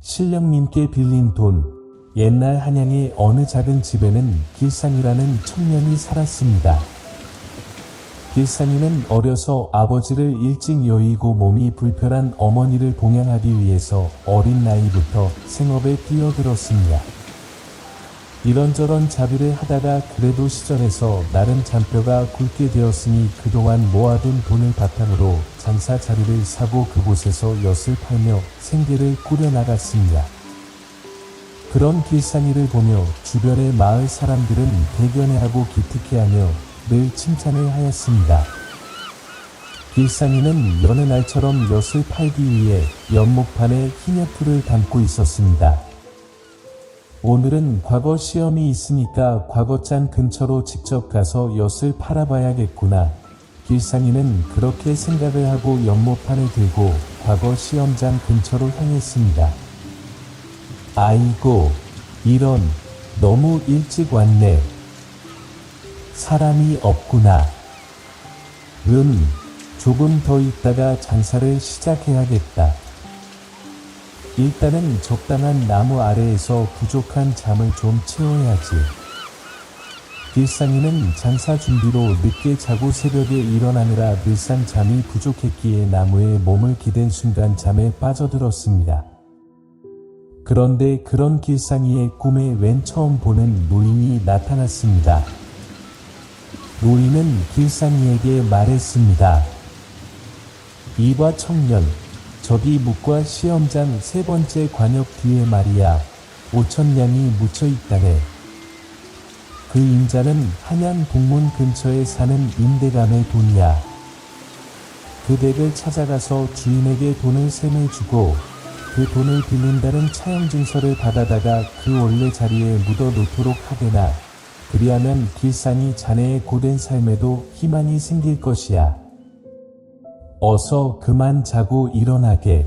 신령님께 빌린 돈. 옛날 한양의 어느 작은 집에는 길상이라는 청년이 살았습니다. 길상이는 어려서 아버지를 일찍 여의고 몸이 불편한 어머니를 봉양하기 위해서 어린 나이부터 생업에 뛰어들었습니다. 이런저런 자비를 하다가 그래도 시절에서 나름 잔뼈가 굵게 되었으니 그동안 모아둔 돈을 바탕으로 장사 자리를 사고 그곳에서 엿을 팔며 생계를 꾸려나갔습니다. 그런 길상이를 보며 주변의 마을 사람들은 대견해하고 기특해하며 늘 칭찬을 하였습니다. 길상이는 여느 날처럼 엿을 팔기 위해 연목판에 흰여풀을 담고 있었습니다. 오늘은 과거 시험이 있으니까 과거장 근처로 직접 가서 엿을 팔아봐야겠구나. 길상이는 그렇게 생각을 하고 연못판을 들고 과거 시험장 근처로 향했습니다. 아이고, 이런, 너무 일찍 왔네. 사람이 없구나. 조금 더 있다가 장사를 시작해야겠다. 일단은 적당한 나무 아래에서 부족한 잠을 좀 채워야지. 길상이는 장사 준비로 늦게 자고 새벽에 일어나느라 늘상 잠이 부족했기에 나무에 몸을 기댄 순간 잠에 빠져들었습니다. 그런데 그런 길상이의 꿈에 웬 처음 보는 노인이 나타났습니다. 노인은 길상이에게 말했습니다. 이봐 청년, 저기 묵과 시험장 세 번째 관역 뒤에 말이야, 5,000냥이 묻혀있다네. 그 임자는 한양 동문 근처에 사는 임대감의 돈이야. 그 댁을 찾아가서 주인에게 돈을 세매주고 그 돈을 빌린다는 차용증서를 받아다가 그 원래 자리에 묻어 놓도록 하게나. 그리하면 길상이 자네의 고된 삶에도 희망이 생길 것이야. 어서 그만 자고 일어나게.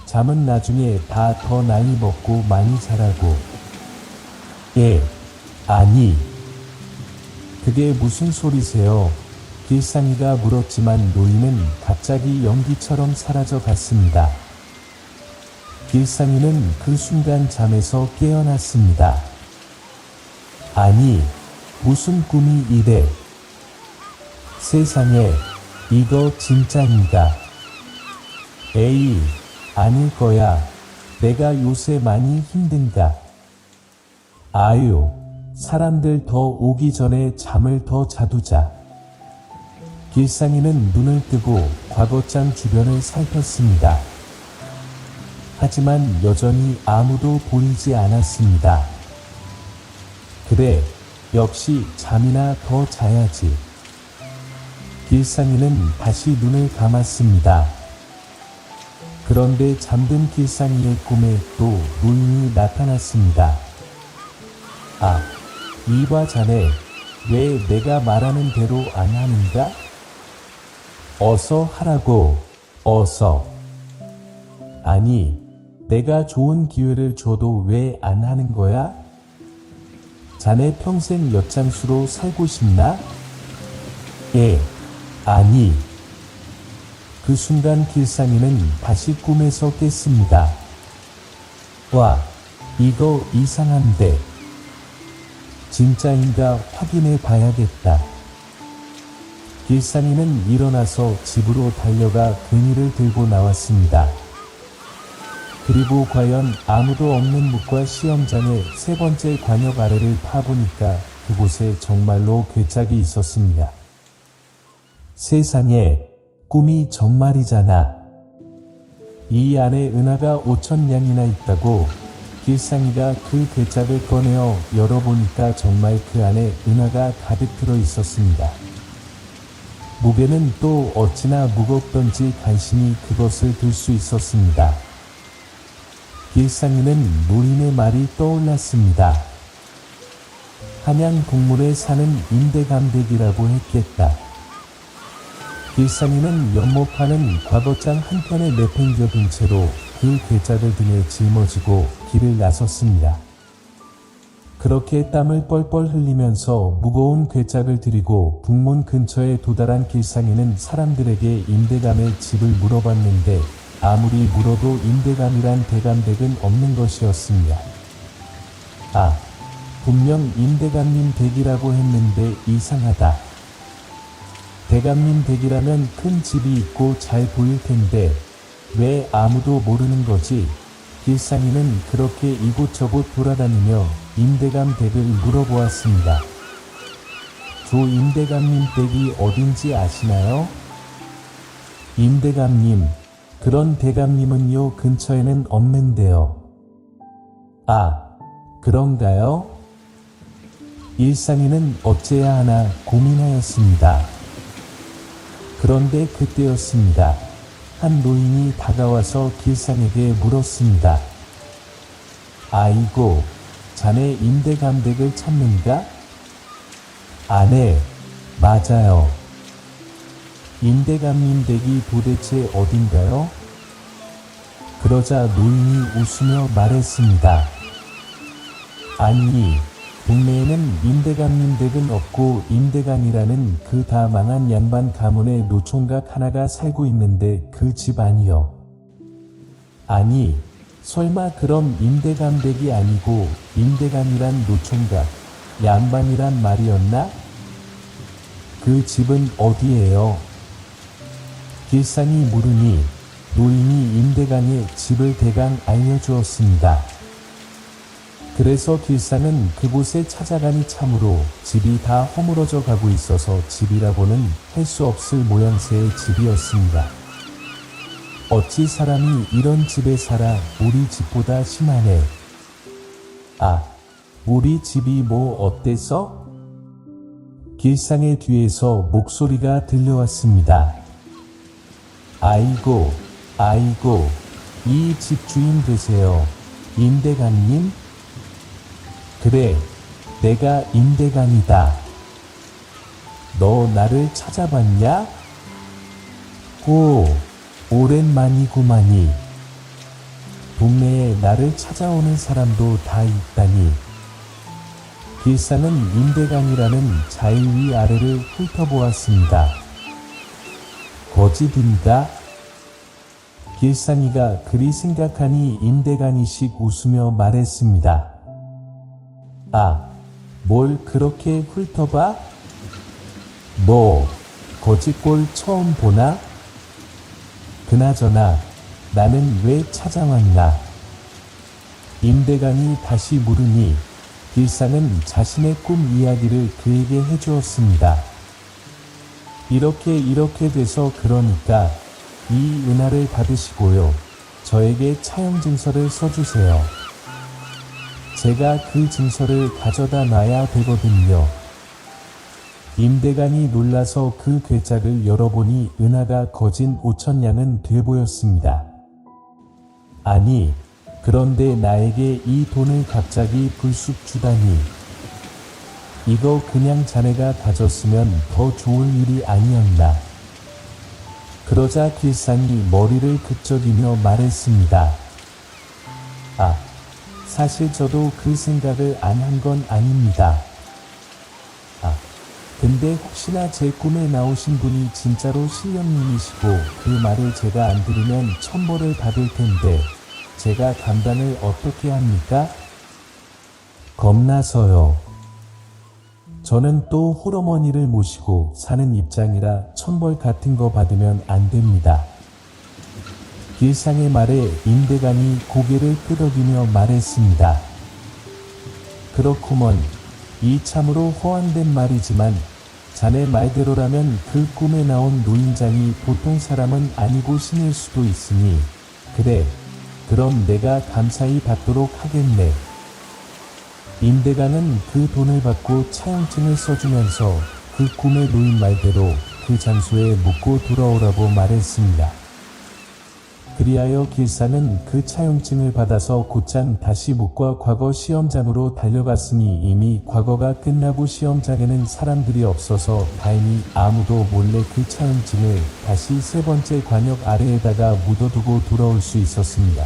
잠은 나중에 다 더 나이 먹고 많이 자라고. 예, 아니. 그게 무슨 소리세요? 길상이가 물었지만 노인은 갑자기 연기처럼 사라져 갔습니다. 길상이는 그 순간 잠에서 깨어났습니다. 아니, 무슨 꿈이 이래? 세상에, 이거 진짜인가? 에이, 아닐 거야. 내가 요새 많이 힘든가? 아유, 사람들 더 오기 전에 잠을 더 자두자. 길상이는 눈을 뜨고 과거장 주변을 살폈습니다. 하지만 여전히 아무도 보이지 않았습니다. 그래, 역시 잠이나 더 자야지. 길상이는 다시 눈을 감았습니다. 그런데 잠든 길상이의 꿈에 또 노인이 나타났습니다. 아, 이봐 자네, 왜 내가 말하는 대로 안 하는가? 어서 하라고, 어서. 아니, 내가 좋은 기회를 줘도 왜 안 하는 거야? 자네 평생 엿장수로 살고 싶나? 예, 아니. 그 순간 길상이는 다시 꿈에서 깼습니다. 와, 이거 이상한데. 진짜인가 확인해 봐야겠다. 길상이는 일어나서 집으로 달려가 그니를 들고 나왔습니다. 그리고 과연 아무도 없는 묵과 시험장의 세 번째 관역 아래를 파보니까 그곳에 정말로 괴짝이 있었습니다. 세상에, 꿈이 정말이잖아. 이 안에 은하가 5,000냥이나 있다고. 길상이가 그 괴짝을 꺼내어 열어보니까 정말 그 안에 은하가 가득 들어 있었습니다. 무게는 또 어찌나 무겁던지 간신히 그것을 들 수 있었습니다. 길상이는 노인의 말이 떠올랐습니다. 한양 동물에 사는 임대감댁이라고 했겠다. 길상이는 연못파는 과거장 한편에 내팽겨둔 채로 그 괴짝을 등에 짊어지고 길을 나섰습니다. 그렇게 땀을 뻘뻘 흘리면서 무거운 괴짝을 들이고 북문 근처에 도달한 길상이는 사람들에게 임대감의 집을 물어봤는데 아무리 물어도 임대감이란 대감댁은 없는 것이었습니다. 아, 분명 임대감님 댁이라고 했는데 이상하다. 대감님 댁이라면 큰 집이 있고 잘 보일 텐데 왜 아무도 모르는 거지? 길상이는 그렇게 이곳저곳 돌아다니며 임대감 댁을 물어보았습니다. 조 임대감님 댁이 어딘지 아시나요? 임대감님, 그런 대감님은요 근처에는 없는데요. 아, 그런가요? 일상이는 어째야 하나 고민하였습니다. 그런데 그때였습니다. 한 노인이 다가와서 길상에게 물었습니다. 아이고, 자네 임대감 댁을 찾는가? 아, 네, 맞아요. 임대감님 댁이 도대체 어딘가요? 그러자 노인이 웃으며 말했습니다. 아니, 동네에는 임대감님 댁은 없고 임대감이라는 그 다 망한 양반 가문의 노총각 하나가 살고 있는데 그 집 아니요. 아니, 설마 그럼 임대감 댁이 아니고 임대감이란 노총각, 양반이란 말이었나? 그 집은 어디예요? 길상이 물으니 노인이 임대강의 집을 대강 알려주었습니다. 그래서 길상은 그곳에 찾아가니 참으로 집이 다 허물어져 가고 있어서 집이라고는 할 수 없을 모양새의 집이었습니다. 어찌 사람이 이런 집에 살아 우리 집보다 심하네. 아, 우리 집이 뭐 어때서? 길상의 뒤에서 목소리가 들려왔습니다. 아이고, 아이고, 이 집주인 되세요. 임대감님? 그래, 내가 임대감이다. 너 나를 찾아봤냐? 오, 오랜만이구만이. 동네에 나를 찾아오는 사람도 다 있다니. 길상은 임대감이라는 자일 위아래를 훑어보았습니다. 거짓인가? 길상이가 그리 생각하니 임대감이씩 웃으며 말했습니다. 아, 뭘 그렇게 훑어봐? 뭐, 거짓골 처음 보나? 그나저나 나는 왜 찾아왔나? 임대감이 다시 물으니 길상은 자신의 꿈 이야기를 그에게 해주었습니다. 이렇게 돼서 그러니까 이 은하를 받으시고요. 저에게 차용 증서를 써주세요. 제가 그 증서를 가져다 놔야 되거든요. 임대감이 놀라서 그 괴짝을 열어보니 은하가 거진 5,000냥은 돼 보였습니다. 아니, 그런데 나에게 이 돈을 갑자기 불쑥 주다니. 이거 그냥 자네가 가졌으면 더 좋을 일이 아니었나. 그러자 길상이 머리를 극적이며 말했습니다. 아, 사실 저도 그 생각을 안 한 건 아닙니다. 아, 근데 혹시나 제 꿈에 나오신 분이 진짜로 신령님이시고 그 말을 제가 안 들으면 천벌을 받을 텐데 제가 감당을 어떻게 합니까? 겁나서요. 저는 또 홀어머니를 모시고 사는 입장이라 천벌 같은 거 받으면 안 됩니다. 길상의 말에 임대감이 고개를 끄덕이며 말했습니다. 그렇구먼. 이 참으로 허황된 말이지만 자네 말대로라면 그 꿈에 나온 노인장이 보통 사람은 아니고 신일 수도 있으니 그래, 그럼 내가 감사히 받도록 하겠네. 임대감은 그 돈을 받고 차용증을 써주면서 그 꿈의 노인 말대로 그 장소에 묻고 돌아오라고 말했습니다. 그리하여 길상은 그 차용증을 받아서 곧장 다시 묵과 과거 시험장으로 달려갔으니 이미 과거가 끝나고 시험장에는 사람들이 없어서 다행히 아무도 몰래 그 차용증을 다시 세 번째 관역 아래에다가 묻어두고 돌아올 수 있었습니다.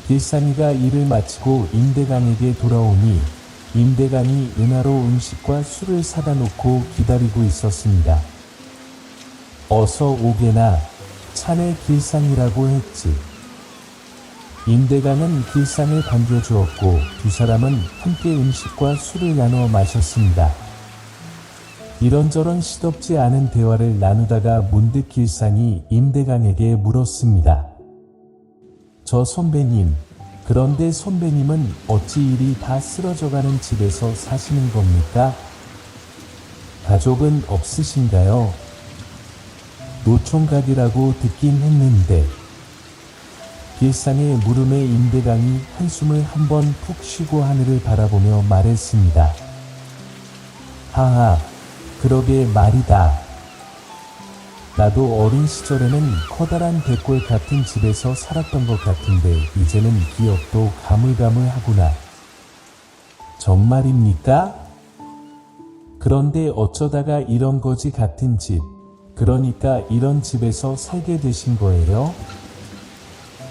길상이가 일을 마치고 임대감에게 돌아오니 임대감이 은하로 음식과 술을 사다 놓고 기다리고 있었습니다. 어서 오게나. 차내 길상이라고 했지. 임대강은 길상을 반겨주었고 두 사람은 함께 음식과 술을 나누어 마셨습니다. 이런저런 시덥지 않은 대화를 나누다가 문득 길상이 임대강에게 물었습니다. 저 선배님, 그런데 선배님은 어찌 이리 다 쓰러져가는 집에서 사시는 겁니까? 가족은 없으신가요? 노총각이라고 듣긴 했는데. 길상의 물음에 임대강이 한숨을 한번 푹 쉬고 하늘을 바라보며 말했습니다. 하하, 그러게 말이다. 나도 어린 시절에는 커다란 백골 같은 집에서 살았던 것 같은데 이제는 기억도 가물가물하구나. 정말입니까? 그런데 어쩌다가 이런 거지 같은 집, 그러니까 이런 집에서 살게 되신 거예요?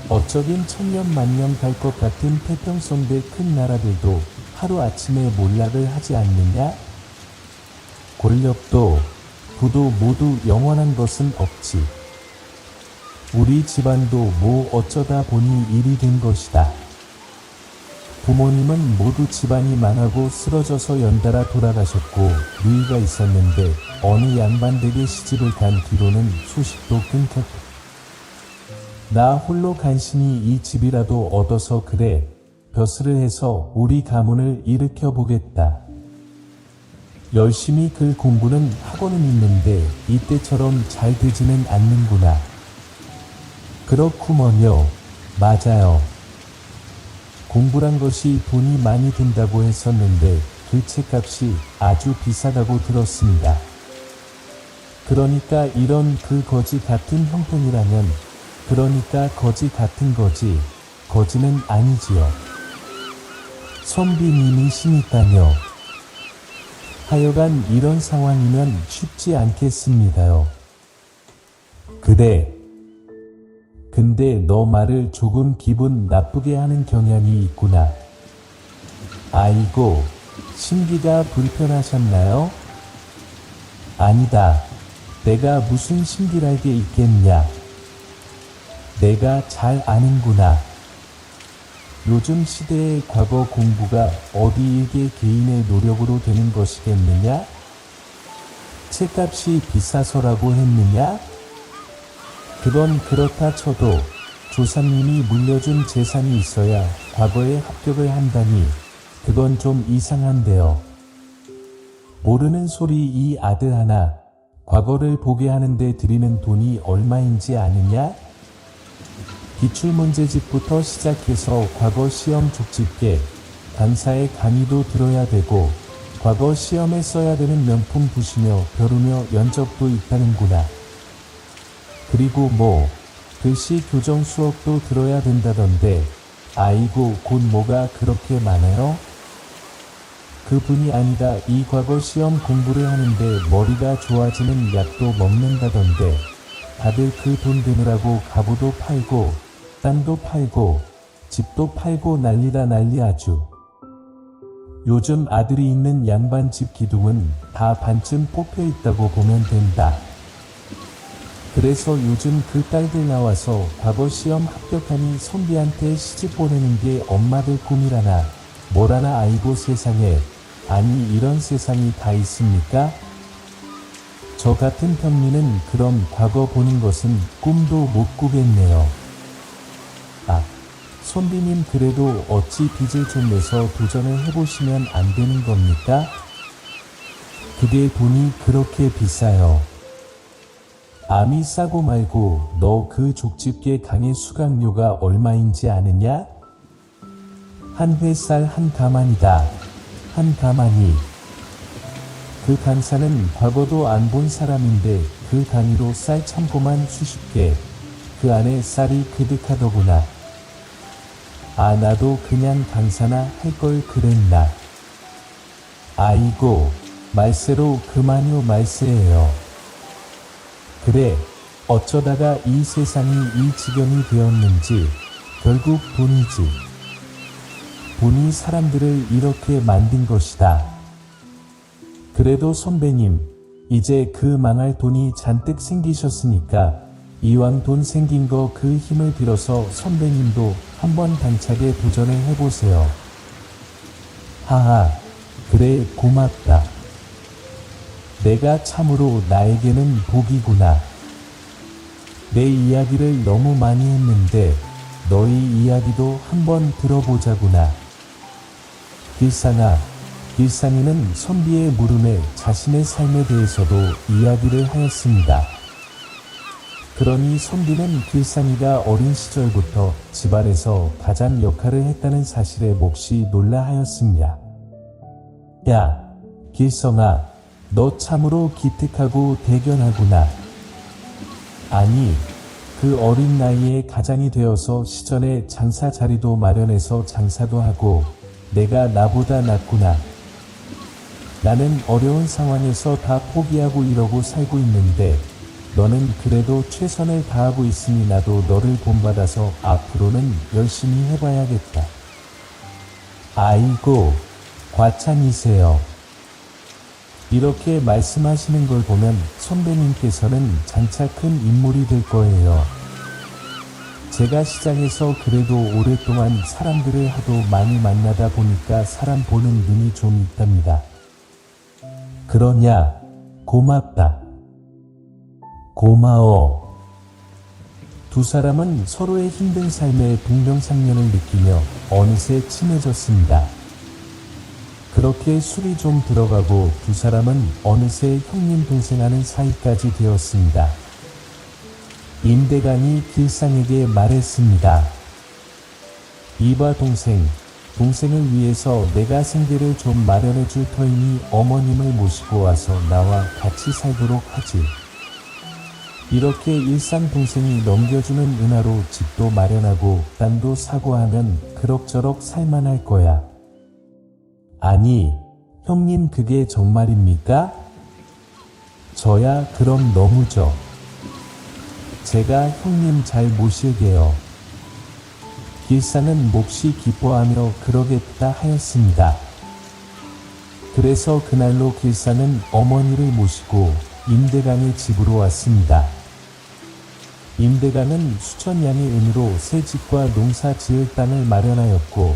어쩌긴 천년만년 갈 것 같은 태평성대 큰 나라들도 하루아침에 몰락을 하지 않느냐? 권력도 부도 모두 영원한 것은 없지. 우리 집안도 뭐 어쩌다 보니 일이 된 것이다. 부모님은 모두 집안이 망하고 쓰러져서 연달아 돌아가셨고 누이가 있었는데 어느 양반댁에 시집을 간 뒤로는 소식도 끊겼고 나 홀로 간신히 이 집이라도 얻어서 그래 벼슬을 해서 우리 가문을 일으켜 보겠다. 열심히 글 공부는 하고는 있는데 이때처럼 잘 되지는 않는구나. 그렇구먼요. 맞아요. 공부란 것이 돈이 많이 든다고 했었는데 글책값이 아주 비싸다고 들었습니다. 그러니까 이런 그 거지 같은 형편이라면 그러니까 거지 같은 거지, 거지는 아니지요. 선비님이시니까요. 하여간 이런 상황이면 쉽지 않겠습니다요. 그래. 근데 너 말을 조금 기분 나쁘게 하는 경향이 있구나. 아이고, 심기가 불편하셨나요? 아니다. 내가 무슨 심기랄 게 있겠냐. 내가 잘 아는구나. 요즘 시대의 과거 공부가 어디 일개 개인의 노력으로 되는 것이겠느냐? 책값이 비싸서라고 했느냐? 그건 그렇다 쳐도 조상님이 물려준 재산이 있어야 과거에 합격을 한다니 그건 좀 이상한데요. 모르는 소리 이 아들 하나 과거를 보게 하는데 들이는 돈이 얼마인지 아느냐? 기출문제집부터 시작해서 과거 시험 족집게 강사의 강의도 들어야 되고 과거 시험에 써야 되는 명품 부시며 벼르며 연접도 있다는구나. 그리고 뭐 글씨 교정 수업도 들어야 된다던데 아이고 곧 뭐가 그렇게 많아요? 그분이 아니라 이 과거 시험 공부를 하는데 머리가 좋아지는 약도 먹는다던데 다들 그 돈 되느라고 가구도 팔고 땅도 팔고 집도 팔고 난리다 난리 아주. 요즘 아들이 있는 양반집 기둥은 다 반쯤 뽑혀 있다고 보면 된다. 그래서 요즘 그 딸들 나와서 과거 시험 합격하니 선비한테 시집 보내는 게 엄마들 꿈이라나 뭐라나. 아이고 세상에. 아니 이런 세상이 다 있습니까? 저 같은 평민은 그럼 과거 보는 것은 꿈도 못 꾸겠네요. 아, 선비님 그래도 어찌 빚을 좀 내서 도전을 해보시면 안 되는 겁니까? 그게 돈이 그렇게 비싸요. 암이 싸고 말고 너 그 족집게 강의 수강료가 얼마인지 아느냐? 한 회쌀 한 가만이다. 한 가만이. 그 강사는 과거도 안 본 사람인데 그 강의로 쌀 참고만 수십 개. 그 안에 쌀이 그득하더구나. 아 나도 그냥 강사나 할 걸 그랬나. 아이고 말세로 그만요 말세예요. 그래 어쩌다가 이 세상이 이 지경이 되었는지 결국 돈이지. 돈이 사람들을 이렇게 만든 것이다. 그래도 선배님 이제 그 망할 돈이 잔뜩 생기셨으니까 이왕 돈 생긴 거 그 힘을 빌어서 선배님도 한번 당차게 도전을 해보세요. 하하, 그래 고맙다. 내가 참으로 나에게는 복이구나. 내 이야기를 너무 많이 했는데 너희 이야기도 한번 들어보자구나. 길상아, 길상이는 선비의 물음에 자신의 삶에 대해서도 이야기를 하였습니다. 그러니 선비는 길상이가 어린 시절부터 집안에서 가장 역할을 했다는 사실에 몹시 놀라하였습니다. 야, 길성아, 너 참으로 기특하고 대견하구나. 아니, 그 어린 나이에 가장이 되어서 시전에 장사 자리도 마련해서 장사도 하고 내가 나보다 낫구나. 나는 어려운 상황에서 다 포기하고 이러고 살고 있는데 너는 그래도 최선을 다하고 있으니 나도 너를 본받아서 앞으로는 열심히 해봐야겠다. 아이고, 과찬이세요. 이렇게 말씀하시는 걸 보면 선배님께서는 장차 큰 인물이 될 거예요. 제가 시장에서 그래도 오랫동안 사람들을 하도 많이 만나다 보니까 사람 보는 눈이 좀 있답니다. 그러냐? 고맙다. 고마워. 두 사람은 서로의 힘든 삶의 동병상련을 느끼며 어느새 친해졌습니다. 그렇게 술이 좀 들어가고 두 사람은 어느새 형님 동생하는 사이까지 되었습니다. 임대강이 길상에게 말했습니다. 이봐 동생을 위해서 내가 생계를 좀 마련해 줄 터이니 어머님을 모시고 와서 나와 같이 살도록 하지. 이렇게 일상 동생이 넘겨주는 은하로 집도 마련하고 땅도 사고 하면 그럭저럭 살만할 거야. 아니, 형님 그게 정말입니까? 저야 그럼 너무죠. 제가 형님 잘 모실게요. 길상은 몹시 기뻐하며 그러겠다 하였습니다. 그래서 그날로 길상은 어머니를 모시고 임대강의 집으로 왔습니다. 임대강은 수천량의 은으로 새 집과 농사 지을 땅을 마련하였고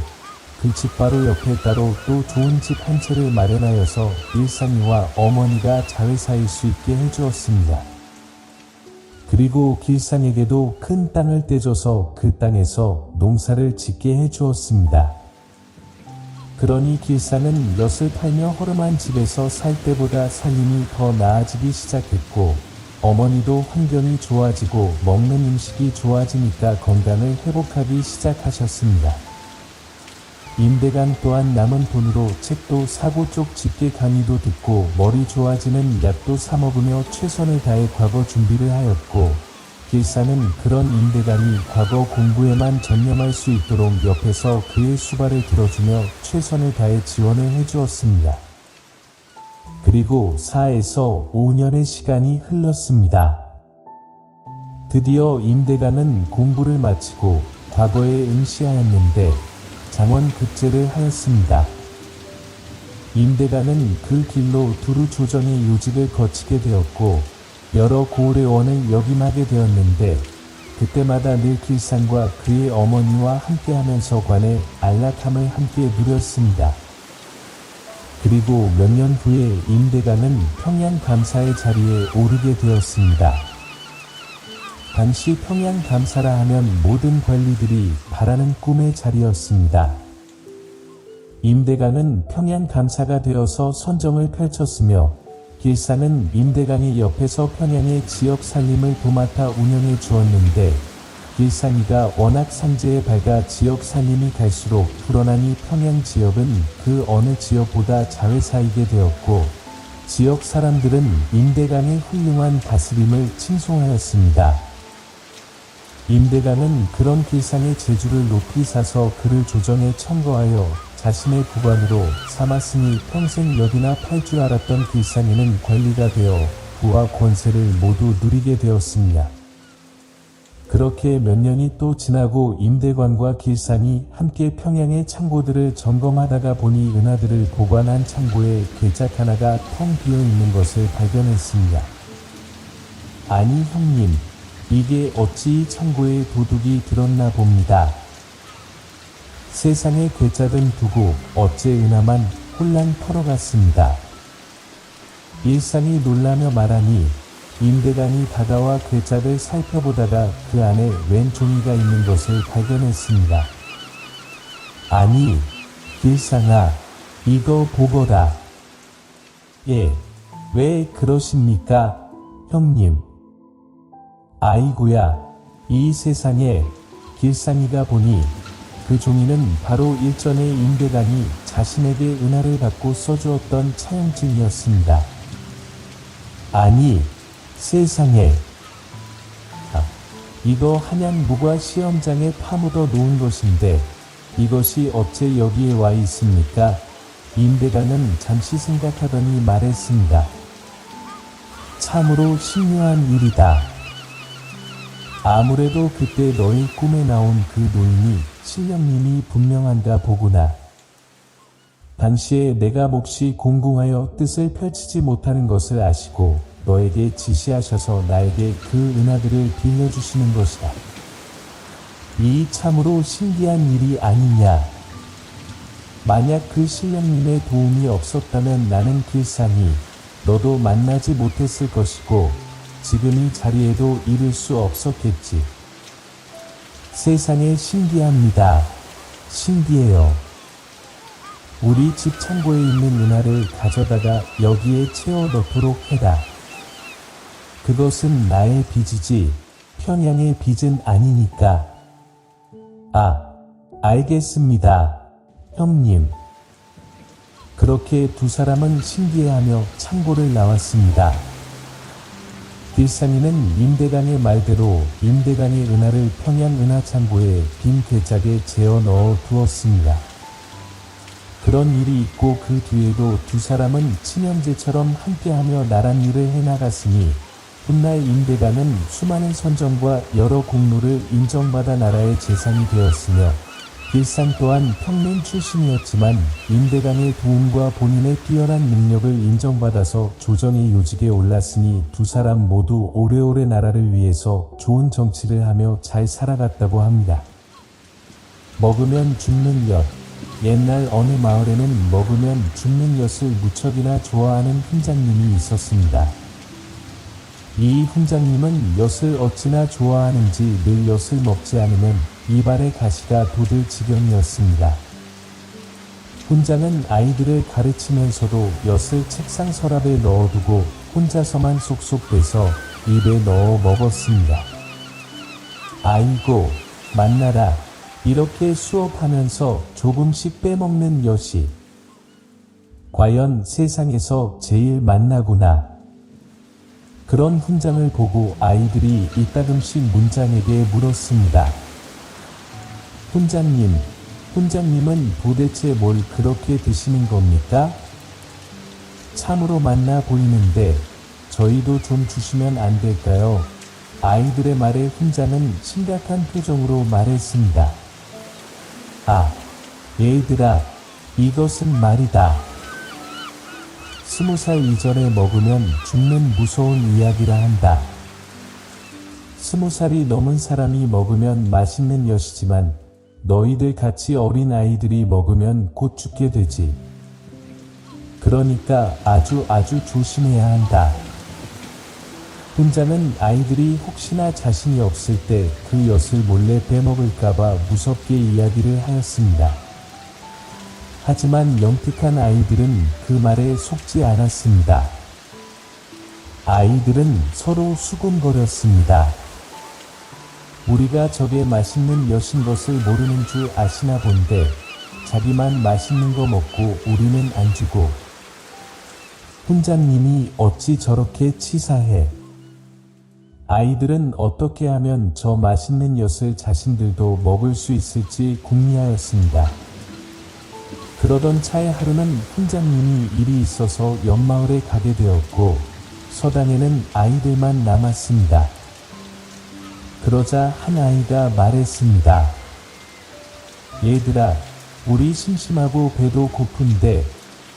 그 집 바로 옆에 따로 또 좋은 집 한 채를 마련하여서 일상이와 어머니가 자회사일 수 있게 해주었습니다. 그리고 길상에게도 큰 땅을 떼줘서 그 땅에서 농사를 짓게 해주었습니다. 그러니 길상은 엿을 팔며 허름한 집에서 살 때보다 살림이 더 나아지기 시작했고 어머니도 환경이 좋아지고 먹는 음식이 좋아지니까 건강을 회복하기 시작하셨습니다. 임대강 또한 남은 돈으로 책도 사고 쪽 집게 강의도 듣고 머리 좋아지는 약도 사 먹으며 최선을 다해 과거 준비를 하였고 길상은 그런 임대강이 과거 공부에만 전념할 수 있도록 옆에서 그의 수발을 들어주며 최선을 다해 지원을 해주었습니다. 그리고 4에서 5년의 시간이 흘렀습니다. 드디어 임대강은 공부를 마치고 과거에 응시하였는데 장원급제를 하였습니다. 임대강은 그 길로 두루 조정의 요직을 거치게 되었고 여러 고을의원을 역임하게 되었는데 그때마다 늘 길상과 그의 어머니와 함께하면서 관의 안락함을 함께 누렸습니다. 그리고 몇 년 후에 임대강은 평양감사의 자리에 오르게 되었습니다. 당시 평양감사라 하면 모든 관리들이 바라는 꿈의 자리였습니다. 임대강은 평양감사가 되어서 선정을 펼쳤으며 길상은 임대강의 옆에서 평양의 지역 살림을 도맡아 운영해 주었는데 길상이가 워낙 상제에 밝아 지역 살림이 갈수록 불어나니 평양 지역은 그 어느 지역보다 자회사이게 되었고 지역 사람들은 임대강의 훌륭한 다스림을 칭송하였습니다. 임대강은 그런 길상의 재주를 높이 사서 그를 조정에 청거하여 자신의 부관으로 삼았으니 평생 여기나 팔 줄 알았던 길상이는 관리가 되어 부와 권세를 모두 누리게 되었습니다. 그렇게 몇 년이 또 지나고 임대관과 길상이 함께 평양의 창고들을 점검하다가 보니 은하들을 보관한 창고에 괴작 하나가 텅 비어 있는 것을 발견했습니다. 아니 형님, 이게 어찌 이 창고에 도둑이 들었나 봅니다. 세상에 괴짜든 두고 어째 은하만 홀랑 털어갔습니다. 일상이 놀라며 말하니 임대간이 다가와 괴짜를 살펴보다가 그 안에 웬 종이가 있는 것을 발견했습니다. 아니, 일상아, 이거 보거라. 예, 왜 그러십니까, 형님? 아이고야, 이 세상에. 길상이가 보니 그 종이는 바로 일전에 임대간이 자신에게 은하를 받고 써주었던 차용증이었습니다. 아니, 세상에. 이거 한양무과 시험장에 파묻어 놓은 것인데 이것이 어째 여기에 와 있습니까? 임대간은 잠시 생각하더니 말했습니다. 참으로 신묘한 일이다. 아무래도 그때 너의 꿈에 나온 그 노인이 신령님이 분명한가 보구나. 당시에 내가 몹시 공공하여 뜻을 펼치지 못하는 것을 아시고 너에게 지시하셔서 나에게 그 은하들을 빌려주시는 것이다. 이 참으로 신기한 일이 아니냐. 만약 그 신령님의 도움이 없었다면 나는 길상이 너도 만나지 못했을 것이고 지금 이 자리에도 이를 수 없었겠지. 세상에 신기합니다. 신기해요. 우리 집 창고에 있는 은하를 가져다가 여기에 채워 넣도록 해라. 그것은 나의 빚이지 평양의 빚은 아니니까. 알겠습니다, 형님. 그렇게 두 사람은 신기해하며 창고를 나왔습니다. 길상이는 임대간의 말대로 임대간의 은하를 평양 은하창고에 빈 괴짝에 재어 넣어 두었습니다. 그런 일이 있고 그 뒤에도 두 사람은 친형제처럼 함께하며 나란 일을 해나갔으니 훗날 임대간은 수많은 선정과 여러 공로를 인정받아 나라의 재산이 되었으며 길상 또한 평민 출신이었지만 임대간의 도움과 본인의 뛰어난 능력을 인정받아서 조정의 요직에 올랐으니 두 사람 모두 오래오래 나라를 위해서 좋은 정치를 하며 잘 살아갔다고 합니다. 먹으면 죽는 엿. 옛날 어느 마을에는 먹으면 죽는 엿을 무척이나 좋아하는 훈장님이 있었습니다. 이 훈장님은 엿을 어찌나 좋아하는지 늘 엿을 먹지 않으면 이발의 가시가 돋을 지경이었습니다. 훈장은 아이들을 가르치면서도 엿을 책상 서랍에 넣어두고 혼자서만 쏙쏙 빼서 입에 넣어 먹었습니다. 아이고, 만나라. 이렇게 수업하면서 조금씩 빼먹는 엿이 과연 세상에서 제일 맛나구나. 그런 훈장을 보고 아이들이 이따금씩 문장에게 물었습니다. 훈장님은 도대체 뭘 그렇게 드시는 겁니까? 참으로 맛나 보이는데 저희도 좀 주시면 안 될까요? 아이들의 말에 훈장은 심각한 표정으로 말했습니다. 얘들아, 이것은 말이다. 20살 이전에 먹으면 죽는 무서운 이야기라 한다. 20살이 넘은 사람이 먹으면 맛있는 엿이지만 너희들 같이 어린 아이들이 먹으면 곧 죽게 되지. 그러니까 아주 조심해야 한다. 훈장은 아이들이 혹시나 자신이 없을 때 그 엿을 몰래 빼먹을까봐 무섭게 이야기를 하였습니다. 하지만 영특한 아이들은 그 말에 속지 않았습니다. 아이들은 서로 수군거렸습니다. 우리가 저게 맛있는 엿인 것을 모르는 줄 아시나 본데 자기만 맛있는 거 먹고 우리는 안 주고. 훈장님이 어찌 저렇게 치사해. 아이들은 어떻게 하면 저 맛있는 엿을 자신들도 먹을 수 있을지 궁리하였습니다. 그러던 차에 하루는 훈장님이 일이 있어서 옆마을에 가게 되었고 서당에는 아이들만 남았습니다. 그러자 한 아이가 말했습니다. 얘들아, 우리 심심하고 배도 고픈데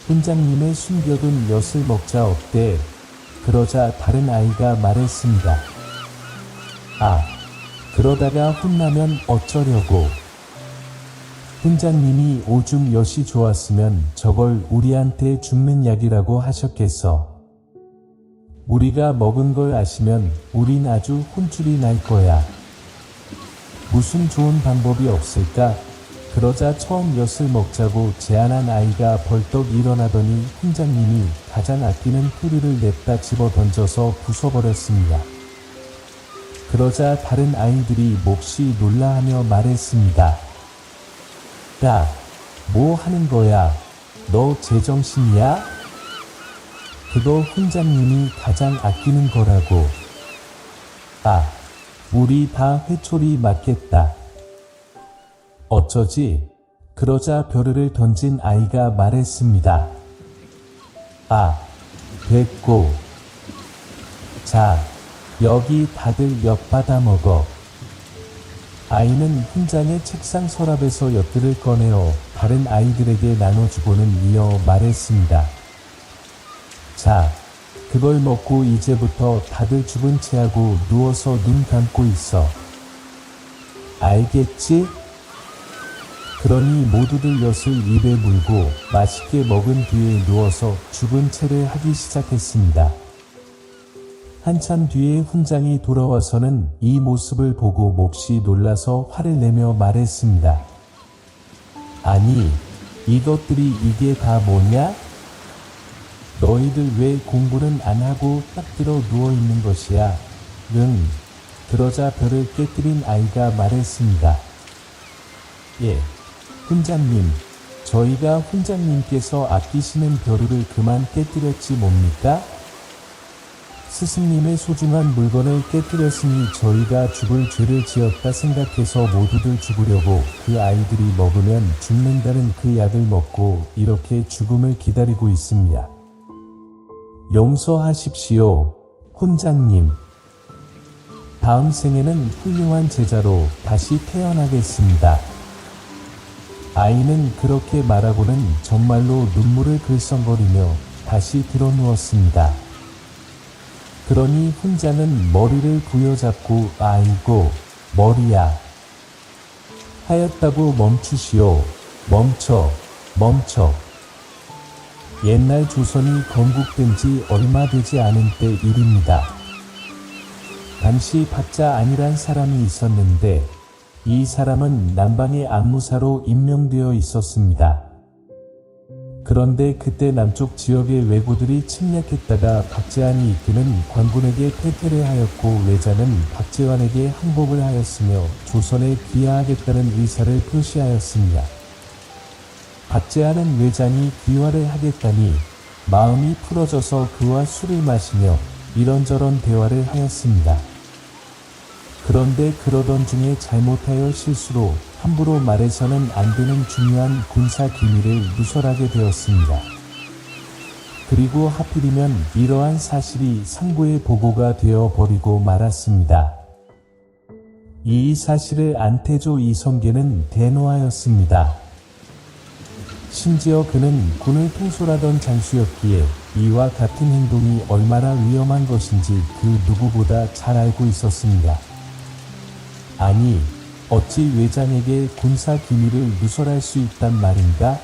훈장님의 숨겨둔 엿을 먹자 어때? 그러자 다른 아이가 말했습니다. 아, 그러다가 혼나면 어쩌려고. 훈장님이 오줌 엿이 좋았으면 저걸 우리한테 죽는 약이라고 하셨겠어. 우리가 먹은 걸 아시면 우린 아주 혼쭐이 날 거야. 무슨 좋은 방법이 없을까? 그러자 처음 엿을 먹자고 제안한 아이가 벌떡 일어나더니 훈장님이 가장 아끼는 포류를 냅다 집어 던져서 부숴버렸습니다. 그러자 다른 아이들이 몹시 놀라하며 말했습니다. 야, 뭐 하는 거야? 너 제정신이야? 그거 훈장님이 가장 아끼는 거라고. 아, 우리 다 회초리 맞겠다. 어쩌지? 그러자 벼르를 던진 아이가 말했습니다. 아, 됐고. 자, 여기 다들 엿 받아 먹어. 아이는 훈장의 책상 서랍에서 엿들을 꺼내어 다른 아이들에게 나눠주고는 이어 말했습니다. 자, 그걸 먹고 이제부터 다들 죽은 체하고 누워서 눈 감고 있어. 알겠지? 그러니 모두들 엿을 입에 물고 맛있게 먹은 뒤에 누워서 죽은 체를 하기 시작했습니다. 한참 뒤에 훈장이 돌아와서는 이 모습을 보고 몹시 놀라서 화를 내며 말했습니다. 아니, 이것들이 이게 다 뭐냐? 너희들 왜 공부는 안 하고 딱 들어 누워 있는 것이야? 응. 그러자 벼를 깨뜨린 아이가 말했습니다. 예, 훈장님, 저희가 훈장님께서 아끼시는 벼루를 그만 깨뜨렸지 뭡니까? 스승님의 소중한 물건을 깨뜨렸으니 저희가 죽을 죄를 지었다 생각해서 모두들 죽으려고 그 아이들이 먹으면 죽는다는 그 약을 먹고 이렇게 죽음을 기다리고 있습니다. 용서하십시오, 훈장님. 다음 생에는 훌륭한 제자로 다시 태어나겠습니다. 아이는 그렇게 말하고는 정말로 눈물을 글썽거리며 다시 드러누웠습니다. 그러니 훈장은 머리를 부여잡고 아이고, 머리야. 하였다고 멈추시오. 멈춰. 옛날 조선이 건국된 지 얼마 되지 않은 때 일입니다. 당시 박자안이란 사람이 있었는데 이 사람은 남방의 안무사로 임명되어 있었습니다. 그런데 그때 남쪽 지역의 왜구들이 침략했다가 박제환이 이끄는 관군에게 패퇴를 하였고 외자는 박제환에게 항복을 하였으며 조선에 귀화하겠다는 의사를 표시하였습니다. 박제환은 외장이 귀화를 하겠다니 마음이 풀어져서 그와 술을 마시며 이런저런 대화를 하였습니다. 그런데 그러던 중에 잘못하여 실수로 함부로 말해서는 안 되는 중요한 군사 기밀을 누설하게 되었습니다. 그리고 하필이면 이러한 사실이 상부에 보고가 되어 버리고 말았습니다. 이 사실을 안태조 이성계는 대노하였습니다. 심지어 그는 군을 통솔하던 장수였기에 이와 같은 행동이 얼마나 위험한 것인지 그 누구보다 잘 알고 있었습니다. 아니, 어찌 외장에게 군사 기밀을 누설할 수 있단 말인가?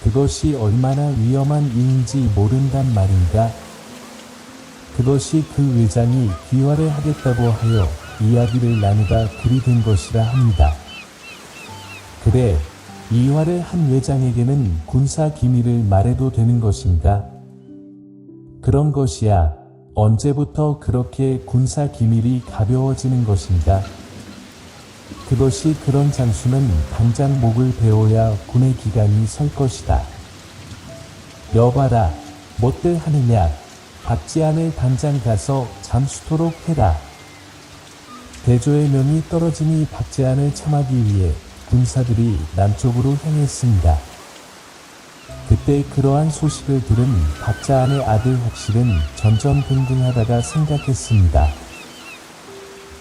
그것이 얼마나 위험한 일인지 모른단 말인가? 그것이 그 외장이 귀화를 하겠다고 하여 이야기를 나누다 글이 된 것이라 합니다. 그래, 이화를 한 외장에게는 군사 기밀을 말해도 되는 것인가? 그런 것이야. 언제부터 그렇게 군사 기밀이 가벼워지는 것인가? 그것이 그런 장수는 당장 목을 베어야 군의 기강이 설 것이다. 여봐라, 못들 하느냐? 박제환을 당장 가서 잠수토록 해라. 대조의 명이 떨어지니 박제환을 참하기 위해 군사들이 남쪽으로 향했습니다. 그때 그러한 소식을 들은 박자환의 아들 혹실은 전전긍긍하다가 생각했습니다.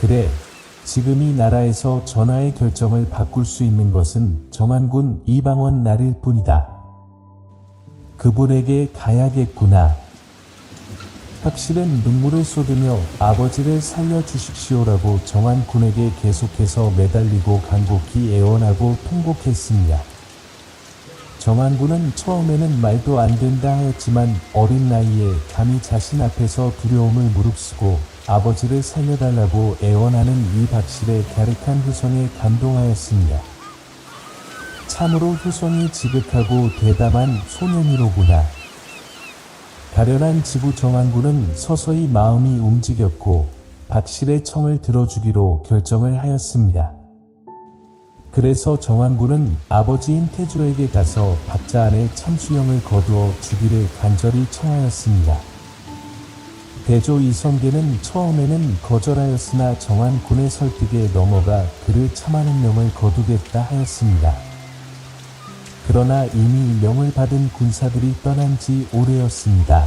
그래, 지금 이 나라에서 전하의 결정을 바꿀 수 있는 것은 정한군 이방원 나릴 뿐이다. 그분에게 가야겠구나. 박실은 눈물을 쏟으며 아버지를 살려주십시오라고 정환군에게 계속해서 매달리고 간곡히 애원하고 통곡했습니다. 정환군은 처음에는 말도 안 된다 하였지만 어린 나이에 감히 자신 앞에서 두려움을 무릅쓰고 아버지를 살려달라고 애원하는 이 박실의 갸륵한 후성에 감동하였습니다. 참으로 후성이 지극하고 대담한 소년이로구나. 가련한 지부 정환군은 서서히 마음이 움직였고 박실의 청을 들어주기로 결정을 하였습니다. 그래서 정환군은 아버지인 태조에게 가서 박자안의 참수형을 거두어 주기를 간절히 청하였습니다. 대조 이성계는 처음에는 거절하였으나 정환군의 설득에 넘어가 그를 참하는 명을 거두겠다 하였습니다. 그러나 이미 명을 받은 군사들이 떠난 지 오래였습니다.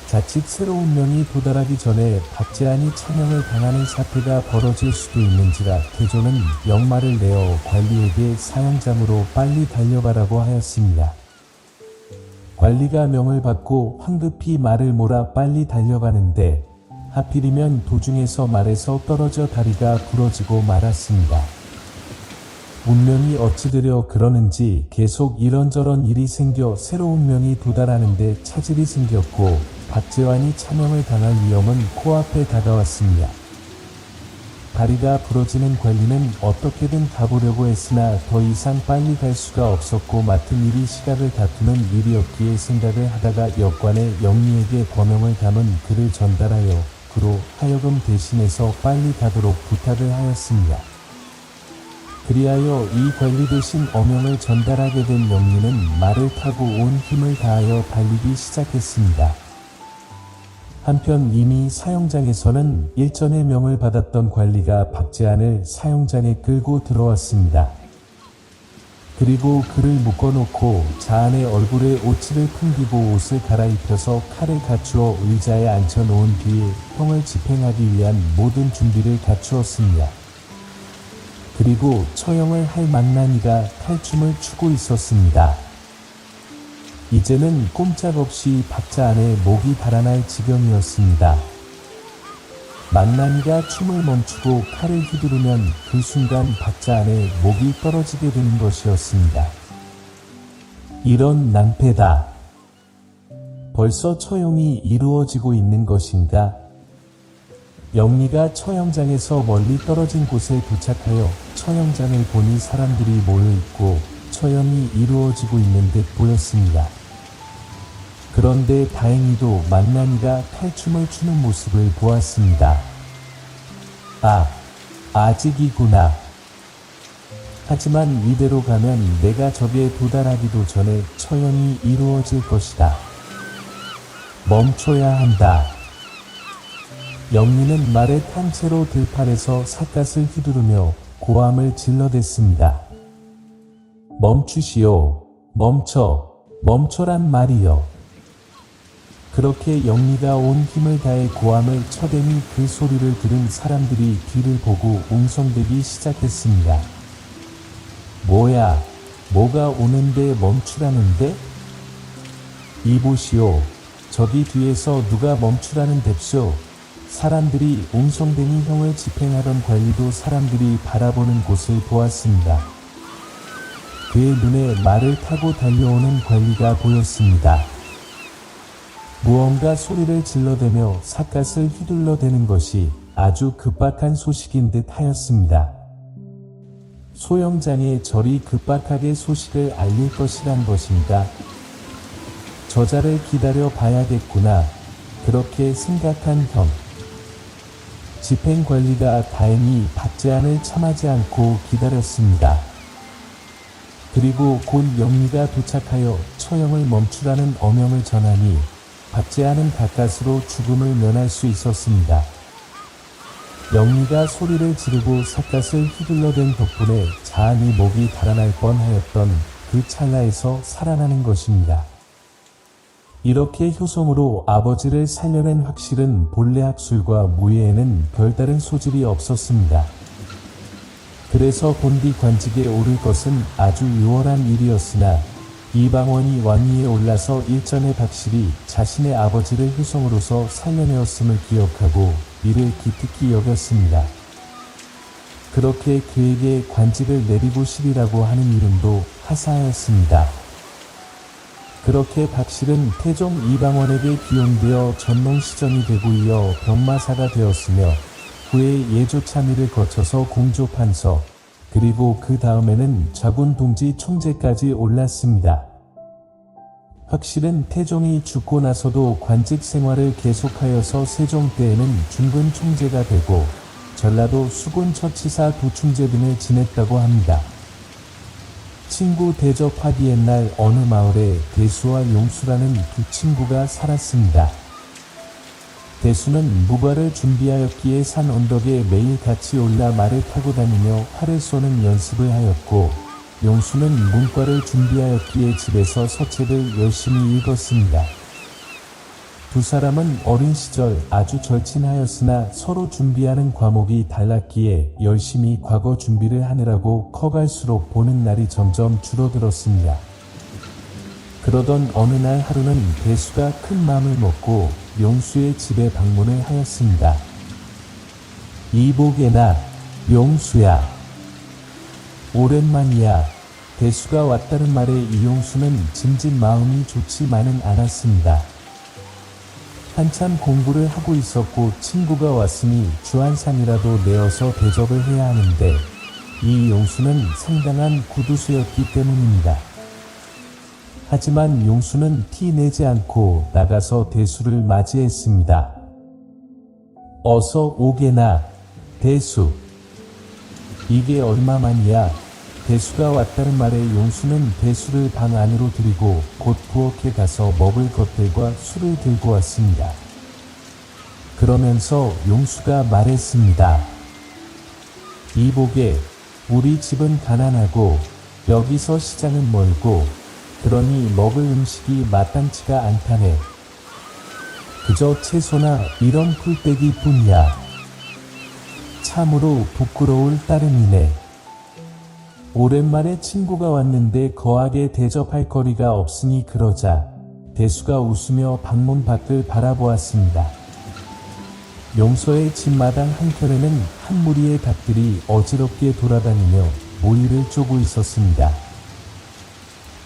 자칫 새로운 명이 도달하기 전에 박제안이 참형을 당하는 사태가 벌어질 수도 있는지라 태조는 역마를 내어 관리에게 사형장으로 빨리 달려가라고 하였습니다. 관리가 명을 받고 황급히 말을 몰아 빨리 달려가는데 하필이면 도중에서 말에서 떨어져 다리가 부러지고 말았습니다. 운명이 어찌되려 그러는지 계속 이런저런 일이 생겨 새로운 명이 도달하는데 차질이 생겼고 박제환이 참형을 당할 위험은 코앞에 다가왔습니다. 다리가 부러지는 관리는 어떻게든 가보려고 했으나 더 이상 빨리 갈 수가 없었고 맡은 일이 시각을 다투는 일이었기에 생각을 하다가 역관의 영리에게 권명을 담은 글을 전달하여 그로 하여금 대신해서 빨리 가도록 부탁을 하였습니다. 그리하여 이 관리 대신 어명을 전달하게 된 영리는 말을 타고 온 힘을 다하여 달리기 시작했습니다. 한편 이미 사형장에서는 일전에 명을 받았던 관리가 박제안을 사형장에 끌고 들어왔습니다. 그리고 그를 묶어놓고 자안의 얼굴에 오치를 풍기고 옷을 갈아입혀서 칼을 갖추어 의자에 앉혀놓은 뒤에 형을 집행하기 위한 모든 준비를 갖추었습니다. 그리고 처형을 할 망나니가 탈춤을 추고 있었습니다. 이제는 꼼짝없이 박자 안에 목이 달아날 지경이었습니다. 망나니가 춤을 멈추고 칼을 휘두르면 그 순간 박자 안에 목이 떨어지게 되는 것이었습니다. 이런 낭패다. 벌써 처형이 이루어지고 있는 것인가? 영리가 처형장에서 멀리 떨어진 곳에 도착하여 처형장을 보니 사람들이 모여있고 처형이 이루어지고 있는 듯 보였습니다. 그런데 다행히도 망나니가 탈춤을 추는 모습을 보았습니다. 아, 아직이구나. 하지만 이대로 가면 내가 적에 도달하기도 전에 처형이 이루어질 것이다. 멈춰야 한다. 영리는 말에 탄 채로 들판에서 삿갓을 휘두르며 고함을 질러댔습니다. 멈추시오. 멈춰란 말이요. 그렇게 영리가 온 힘을 다해 고함을 쳐대니 그 소리를 들은 사람들이 뒤를 보고 웅성대기 시작했습니다. 뭐야, 뭐가 오는데 멈추라는데? 이보시오. 저기 뒤에서 누가 멈추라는 뎁쇼. 사람들이 웅성대니 형을 집행하던 관리도 사람들이 바라보는 곳을 보았습니다. 그의 눈에 말을 타고 달려오는 관리가 보였습니다. 무언가 소리를 질러대며 삿갓을 휘둘러대는 것이 아주 급박한 소식인 듯 하였습니다. 소형장에 저리 급박하게 소식을 알릴 것이란 것인가? 저자를 기다려 봐야겠구나. 그렇게 생각한 형. 집행관리가 다행히 박제안을 참하지 않고 기다렸습니다. 그리고 곧 영리가 도착하여 처형을 멈추라는 어명을 전하니 박제안은 가까스로 죽음을 면할 수 있었습니다. 영리가 소리를 지르고 삿갓을 휘둘러댄 덕분에 자안이 목이 달아날 뻔하였던 그 찰나에서 살아나는 것입니다. 이렇게 효성으로 아버지를 살려낸 확실은 본래 학술과 무예에는 별다른 소질이 없었습니다. 그래서 본디 관직에 오를 것은 아주 유월한 일이었으나 이방원이 왕위에 올라서 일전에 박실이 자신의 아버지를 효성으로서 살려내었음을 기억하고 이를 기특히 여겼습니다. 그렇게 그에게 관직을 내리고 실이라고 하는 이름도 하사하였습니다. 그렇게 박실은 태종 이방원에게 기용되어 전농시전이 되고 이어 병마사가 되었으며 후에 예조참의를 거쳐서 공조판서 그리고 그 다음에는 좌군동지 총재까지 올랐습니다. 박실은 태종이 죽고 나서도 관직 생활을 계속하여서 세종 때에는 중근 총재가 되고 전라도 수군처치사 도충재 등을 지냈다고 합니다. 친구 대접하기 옛날 어느 마을에 대수와 용수라는 두 친구가 살았습니다. 대수는 무과를 준비하였기에 산 언덕에 매일 같이 올라 말을 타고 다니며 활을 쏘는 연습을 하였고 용수는 문과를 준비하였기에 집에서 서책을 열심히 읽었습니다. 두 사람은 어린 시절 아주 절친하였으나 서로 준비하는 과목이 달랐기에 열심히 과거 준비를 하느라고 커갈수록 보는 날이 점점 줄어들었습니다. 그러던 어느 날 하루는 대수가 큰 마음을 먹고 용수의 집에 방문을 하였습니다. 이복에나 용수야. 오랜만이야. 대수가 왔다는 말에 이용수는 짐짓 마음이 좋지만은 않았습니다. 한참 공부를 하고 있었고 친구가 왔으니 주한상이라도 내어서 대접을 해야 하는데 이 용수는 상당한 구두수였기 때문입니다. 하지만 용수는 티 내지 않고 나가서 대수를 맞이했습니다. 어서 오게나, 대수. 이게 얼마만이야? 대수가 왔다는 말에 용수는 대수를 방 안으로 들이고 곧 부엌에 가서 먹을 것들과 술을 들고 왔습니다. 그러면서 용수가 말했습니다. 이복에, 우리 집은 가난하고 여기서 시장은 멀고 그러니 먹을 음식이 마땅치가 않다네. 그저 채소나 이런 풀떼기 뿐이야. 참으로 부끄러울 따름이네. 오랜만에 친구가 왔는데 거하게 대접할 거리가 없으니 그러자 대수가 웃으며 방문 밖을 바라보았습니다. 용서의 집마당 한켠에는 한 무리의 닭들이 어지럽게 돌아다니며 모이를 쪼고 있었습니다.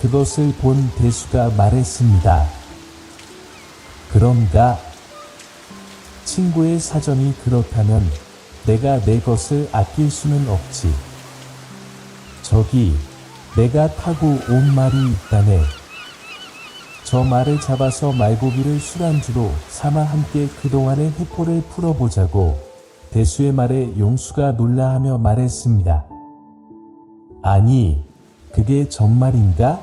그것을 본 대수가 말했습니다. 그런가? 친구의 사정이 그렇다면 내가 내 것을 아낄 수는 없지. 저기 내가 타고 온 말이 있다네. 저 말을 잡아서 말고기를 술안주로 삼아 함께 그동안의 회포를 풀어보자고 대수의 말에 용수가 놀라하며 말했습니다. 아니, 그게 정말인가?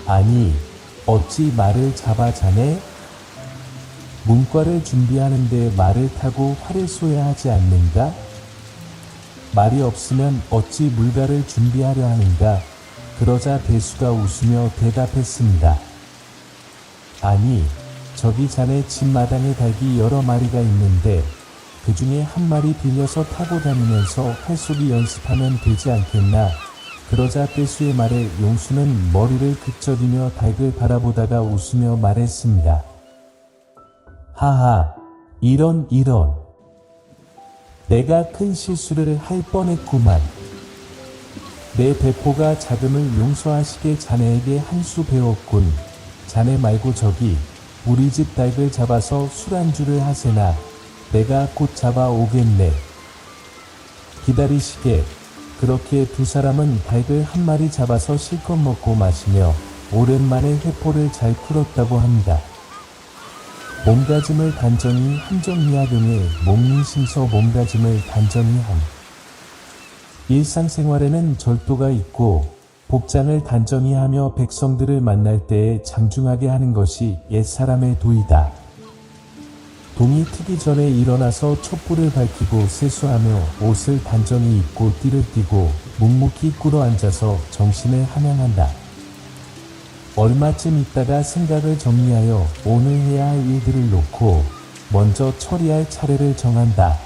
아니, 어찌 말을 잡아 자네? 문과를 준비하는데 말을 타고 활을 쏘야 하지 않는가? 말이 없으면 어찌 물가를 준비하려 하는가? 그러자 대수가 웃으며 대답했습니다. 아니, 저기 자네 집마당에 닭이 여러 마리가 있는데 그 중에 한 마리 빌려서 타고 다니면서 활쏘기 연습하면 되지 않겠나? 그러자 대수의 말에 용수는 머리를 극적이며 닭을 바라보다가 웃으며 말했습니다. 하하, 이런. 내가 큰 실수를 할 뻔했구만. 내 배포가 작음을 용서하시게 자네에게 한 수 배웠군. 자네 말고 저기 우리 집 닭을 잡아서 술안주를 하세나. 내가 곧 잡아오겠네. 기다리시게. 그렇게 두 사람은 닭을 한 마리 잡아서 실컷 먹고 마시며 오랜만에 회포를 잘 풀었다고 합니다. 몸가짐을 단정히 함정미하등의 몸민심서 몸가짐을 단정히 함. 일상생활에는 절도가 있고 복장을 단정히 하며 백성들을 만날 때에 장중하게 하는 것이 옛사람의 도이다. 동이 트기 전에 일어나서 촛불을 밝히고 세수하며 옷을 단정히 입고 띠를 띠고 묵묵히 꿇어 앉아서 정신을 함양한다. 얼마쯤 있다가 생각을 정리하여 오늘 해야 할 일들을 놓고 먼저 처리할 차례를 정한다.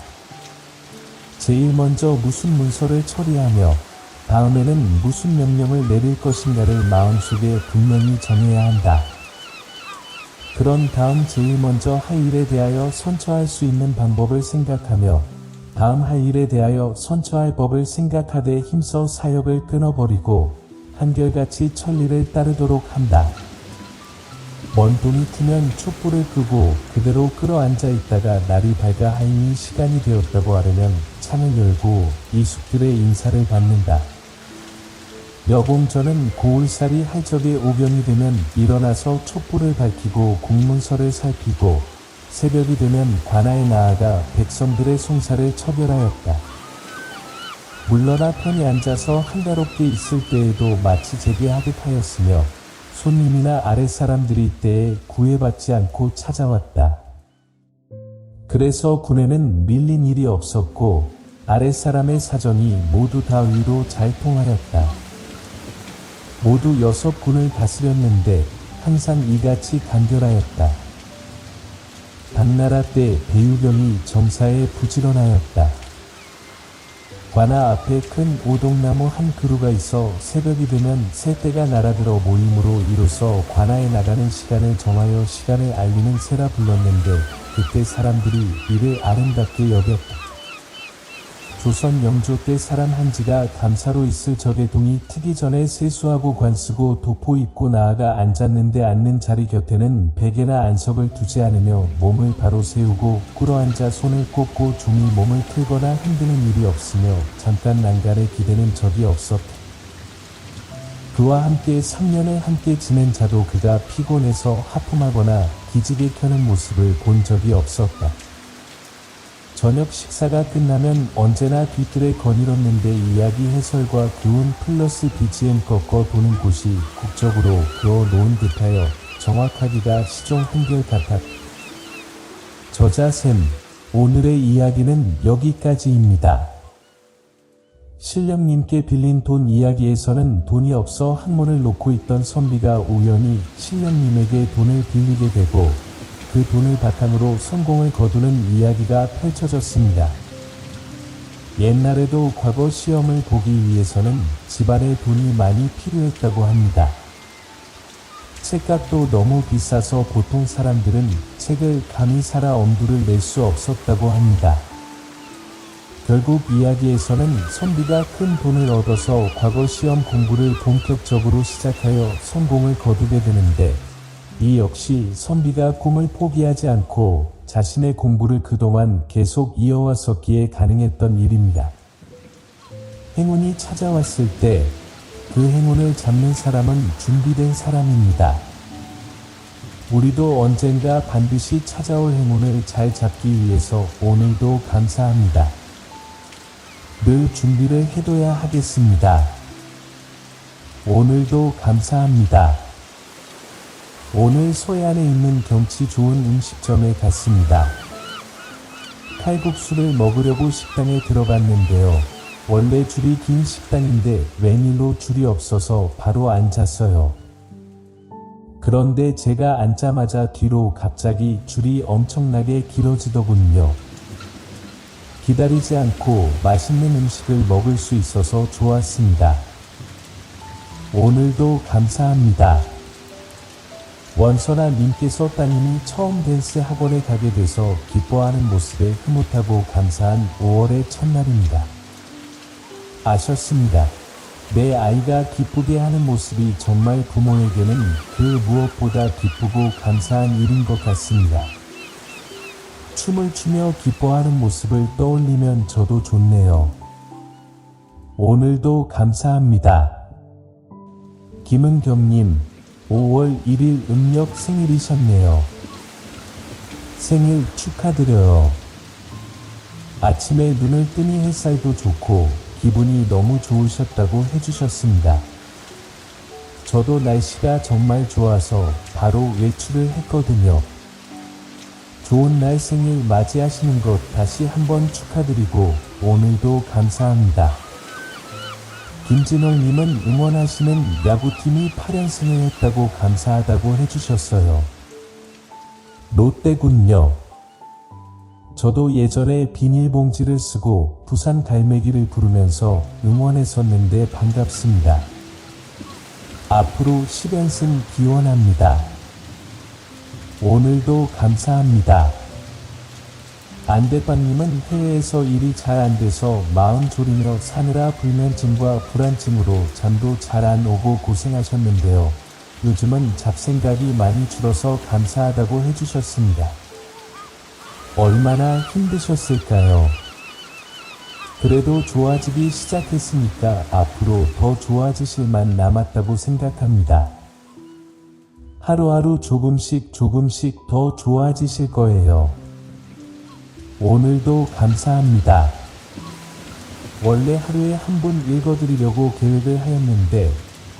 제일 먼저 무슨 문서를 처리하며 다음에는 무슨 명령을 내릴 것인가를 마음속에 분명히 정해야 한다. 그런 다음 제일 먼저 할 일에 대하여 선처할 수 있는 방법을 생각하며 다음 할 일에 대하여 선처할 법을 생각하되 힘써 사역을 끊어버리고 한결같이 천리를 따르도록 한다. 먼 돈이 트면 촛불을 끄고 그대로 끌어앉아 있다가 날이 밝아 하인이 시간이 되었다고 하려면 창을 열고 이숙들의 인사를 받는다. 여공전은 고울살이 할 적에 오병이 되면 일어나서 촛불을 밝히고 공문서를 살피고 새벽이 되면 관아에 나아가 백성들의 송사를 처별하였다. 물러나 편히 앉아서 한가롭게 있을 때에도 마치 제게 하듯하였으며 손님이나 아랫사람들이 이때에 구애받지 않고 찾아왔다. 그래서 군에는 밀린 일이 없었고 아랫사람의 사정이 모두 다 위로 잘 통하였다. 모두 6군을 다스렸는데 항상 이같이 간결하였다. 당나라 때 배유병이 정사에 부지런하였다. 관아 앞에 큰 오동나무 한 그루가 있어 새벽이 되면 새떼가 날아들어 모임으로 이로써 관아에 나가는 시간을 정하여 시간을 알리는 새라 불렀는데 그때 사람들이 이를 아름답게 여겼다. 조선 영조 때 사람 한지가 감사로 있을 적에 동이 트기 전에 세수하고 관쓰고 도포 입고 나아가 앉았는데 앉는 자리 곁에는 베개나 안석을 두지 않으며 몸을 바로 세우고 꿇어앉아 손을 꽂고 종이 몸을 틀거나 흔드는 일이 없으며 잠깐 난간에 기대는 적이 없었다. 그와 함께 3년을 함께 지낸 자도 그가 피곤해서 하품하거나 기지개 켜는 모습을 본 적이 없었다. 저녁 식사가 끝나면 언제나 뒤뜰에 거닐었는데 이야기 해설과 교훈 플러스 BGM 꺾어 도는 곳이 국적으로 그어 놓은 듯하여 정확하기가 시종 한결 같았다. 저자샘, 오늘의 이야기는 여기까지입니다. 신령님께 빌린 돈 이야기에서는 돈이 없어 한문을 놓고 있던 선비가 우연히 신령님에게 돈을 빌리게 되고 그 돈을 바탕으로 성공을 거두는 이야기가 펼쳐졌습니다. 옛날에도 과거 시험을 보기 위해서는 집안에 돈이 많이 필요했다고 합니다. 책값도 너무 비싸서 보통 사람들은 책을 감히 사라 엄두를 낼 수 없었다고 합니다. 결국 이야기에서는 선비가 큰 돈을 얻어서 과거 시험 공부를 본격적으로 시작하여 성공을 거두게 되는데 이 역시 선비가 꿈을 포기하지 않고 자신의 공부를 그동안 계속 이어왔었기에 가능했던 일입니다. 행운이 찾아왔을 때 그 행운을 잡는 사람은 준비된 사람입니다. 우리도 언젠가 반드시 찾아올 행운을 잘 잡기 위해서 오늘도 감사합니다. 늘 준비를 해둬야 하겠습니다. 오늘도 감사합니다. 오늘 서해안에 있는 경치 좋은 음식점에 갔습니다. 칼국수를 먹으려고 식당에 들어갔는데요. 원래 줄이 긴 식당인데 웬일로 줄이 없어서 바로 앉았어요. 그런데 제가 앉자마자 뒤로 갑자기 줄이 엄청나게 길어지더군요. 기다리지 않고 맛있는 음식을 먹을 수 있어서 좋았습니다. 오늘도 감사합니다. 원선아 님께서 따님이 처음 댄스 학원에 가게 돼서 기뻐하는 모습에 흐뭇하고 감사한 5월의 첫날입니다. 아셨습니다. 내 아이가 기쁘게 하는 모습이 정말 부모에게는 그 무엇보다 기쁘고 감사한 일인 것 같습니다. 춤을 추며 기뻐하는 모습을 떠올리면 저도 좋네요. 오늘도 감사합니다. 김은경님, 5월 1일 음력 생일이셨네요. 생일 축하드려요. 아침에 눈을 뜨니 햇살도 좋고 기분이 너무 좋으셨다고 해주셨습니다. 저도 날씨가 정말 좋아서 바로 외출을 했거든요. 좋은 날 생일 맞이하시는 것 다시 한번 축하드리고 오늘도 감사합니다. 김진홍님은 응원하시는 야구팀이 8연승을 했다고 감사하다고 해주셨어요. 롯데군요. 저도 예전에 비닐봉지를 쓰고 부산 갈매기를 부르면서 응원했었는데 반갑습니다. 앞으로 10연승 기원합니다. 오늘도 감사합니다. 안대빵님은 해외에서 일이 잘 안돼서 마음 졸이며 사느라 불면증과 불안증으로 잠도 잘 안 오고 고생하셨는데요. 요즘은 잡생각이 많이 줄어서 감사하다고 해주셨습니다. 얼마나 힘드셨을까요? 그래도 좋아지기 시작했으니까 앞으로 더 좋아지실 만 남았다고 생각합니다. 하루하루 조금씩 더 좋아지실 거예요. 오늘도 감사합니다. 원래 하루에 한 분 읽어드리려고 계획을 하였는데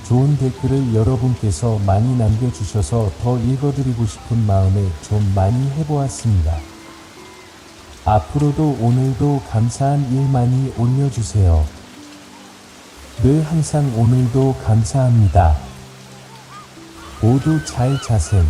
좋은 댓글을 여러분께서 많이 남겨주셔서 더 읽어드리고 싶은 마음에 좀 많이 해보았습니다. 앞으로도 오늘도 감사한 일 많이 올려주세요. 늘 항상 오늘도 감사합니다. 모두 잘 자셈.